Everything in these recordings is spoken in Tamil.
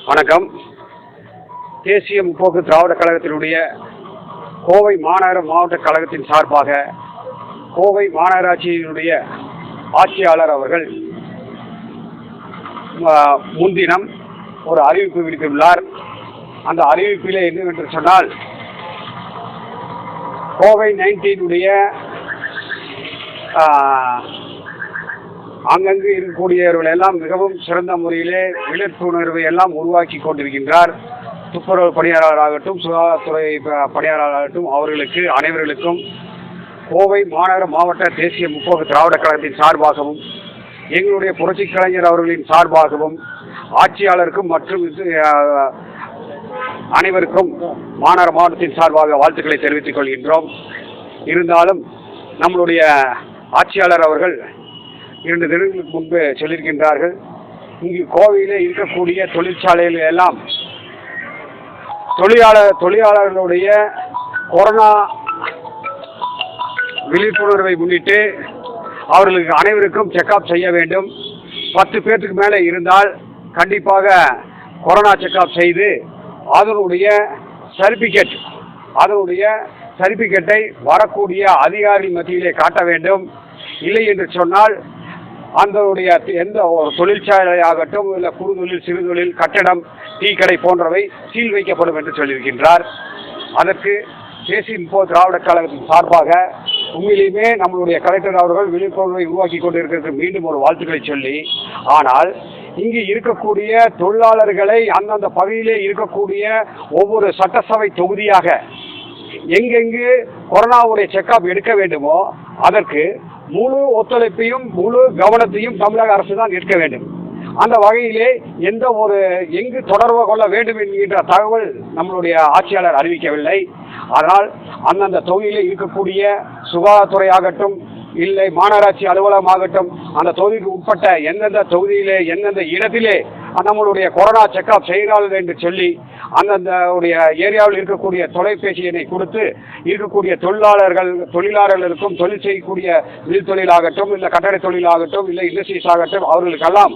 வணக்கம். தேசிய முற்போக்கு திராவிட கழகத்தினுடைய கோவை மாநகர மாவட்ட கழகத்தின் சார்பாக கோவை மாநகராட்சியினுடைய ஆட்சியாளர் அவர்கள் முன்தினம் ஒரு அறிவிப்பு விடுத்துள்ளார். அந்த அறிவிப்பிலே என்னவென்று சொன்னால், கோவை-19 அங்கங்கு இருக்கக்கூடியவர்கள் எல்லாம் மிகவும் சிறந்த முறையிலே விழிப்புணர்வை எல்லாம் உருவாக்கி கொண்டிருக்கின்றார். துப்புரவு பணியாளராகட்டும், சுகாதாரத்துறை பணியாளராகட்டும், அவர்களுக்கு அனைவர்களுக்கும் கோவை மாநகர மாவட்ட தேசிய முற்போக்கு திராவிட கழகத்தின் சார்பாகவும் எங்களுடைய புரட்சி கலைஞர் அவர்களின் சார்பாகவும் ஆட்சியாளருக்கும் மற்றும் அனைவருக்கும் மாநகர மாவட்டத்தின் சார்பாக வாழ்த்துக்களை தெரிவித்துக் கொள்கின்றோம். இருந்தாலும் நம்மளுடைய ஆட்சியாளர் அவர்கள் 2 தினங்களுக்கு முன்பு சொல்லியிருக்கின்றார்கள், இங்கு கோவையிலே இருக்கக்கூடிய தொழிற்சாலைகள் எல்லாம் தொழிலாளர்களுடைய கொரோனா விழிப்புணர்வை முன்னிட்டு அவர்களுக்கு அனைவருக்கும் செக்அப் செய்ய வேண்டும். 10 பேருக்கு மேலே இருந்தால் கண்டிப்பாக கொரோனா செக்அப் செய்து அதனுடைய சர்டிபிகேட்டை வரக்கூடிய அதிகாரி மத்தியிலே காட்ட வேண்டும். இல்லை என்று சொன்னால் அதனுடைய எந்த ஒரு தொழிற்சாலையாகட்டும், இல்லை குறுதொழில், சிறுதொழில், கட்டடம், டீ கடை போன்றவை சீல் வைக்கப்படும் என்று சொல்லியிருக்கின்றார். அதற்கு தேசிய முற்போக்கு திராவிட கழகத்தின் சார்பாக உண்மையிலுமே நம்மளுடைய கலெக்டர் அவர்கள் விழிப்புணர்வை உருவாக்கி கொண்டிருக்கிறது மீண்டும் ஒரு வாழ்த்துக்களை சொல்லி, ஆனால் இங்கு இருக்கக்கூடிய தொழிலாளர்களை அந்தந்த பகுதியிலே இருக்கக்கூடிய ஒவ்வொரு சட்டசபை தொகுதியாக எங்கெங்கு கொரோனாவுடைய செக்அப் எடுக்க வேண்டுமோ அதற்கு முழு ஒத்துழைப்பையும் முழு கவனத்தையும் தமிழக அரசு தான் எடுக்க வேண்டும். அந்த வகையிலே எங்கு தொடர்பு கொள்ள வேண்டும் என்கின்ற தகவல் நம்மளுடைய ஆட்சியாளர் அறிவிக்கவில்லை. அதனால் அந்தந்த தொகுதியிலே இருக்கக்கூடிய சுகாதாரத்துறை ஆகட்டும், இல்லை மாநகராட்சி அலுவலகமாகட்டும், அந்த தொகுதிக்கு உட்பட்ட எந்தெந்த தொகுதியிலே எந்தெந்த இடத்திலே நம்மளுடைய கொரோனா செக்அப் செய்கிறார்கள் என்று சொல்லி அந்தந்த ஏரியாவில் இருக்கக்கூடிய தொலைபேசி எண்ணை கொடுத்து இருக்கக்கூடிய தொழிலாளர்களுக்கும் தொழில் செய்யக்கூடிய மில் தொழிலாகட்டும், இல்லை கட்டட தொழிலாகட்டும், இல்லை இண்டஸ்ட்ரீஸ் ஆகட்டும், அவர்களுக்கெல்லாம்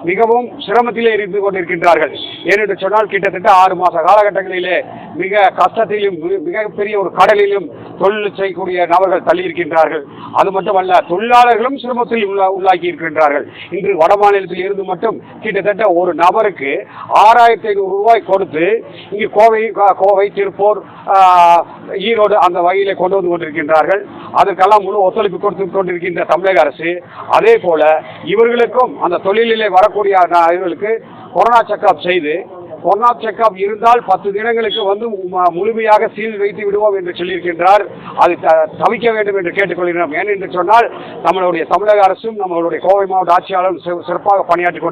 மிகவும் சிரமத்திலே இருந்து கொண்டிருக்கின்றார்கள். ஏனென்று சொன்னால் கிட்டத்தட்ட 6 மாத காலகட்டங்களிலே மிக கஷ்டத்திலும் மிகப்பெரிய ஒரு கடலிலும் தொழில் செய்யக்கூடிய நபர்கள் தள்ளியிருக்கின்றார்கள். அது மட்டுமல்ல, தொழிலாளர்களும் சிரமத்தில் உள்ளாக்கி இருக்கின்றார்கள். இன்று வட மாநிலத்தில் இருந்து மட்டும் கிட்டத்தட்ட ஒரு நபருக்கு 6500 ரூபாய் கொடுத்து இங்கு கோவை, திருப்பூர், ஈரோடு அந்த வகையிலே கொண்டு வந்து கொண்டிருக்கின்றார்கள். அதற்கெல்லாம் முழு ஒத்துழைப்பு கொடுத்து கொண்டிருக்கின்ற தமிழக அரசு அதே போல இவர்களுக்கும் அந்த தொழிலிலே வரக்கூடிய இவர்களுக்கு கொரோனா செக்அப் செய்து, கொரோனா செக்அப் இருந்தால் 10 தினங்களுக்கு வந்து முழுமையாக சீல் வைத்து விடுவோம் என்று சொல்லியிருக்கின்றார். அது தவிக்க வேண்டும் என்று கேட்டுக்கொள்கிறோம். ஏனென்று சொன்னால் நம்மளுடைய தமிழக அரசும் நம்மளுடைய கோவை மாவட்ட ஆட்சியாளரும் சிறப்பாக பணியாற்றிக் கொண்டிருக்கிறார்.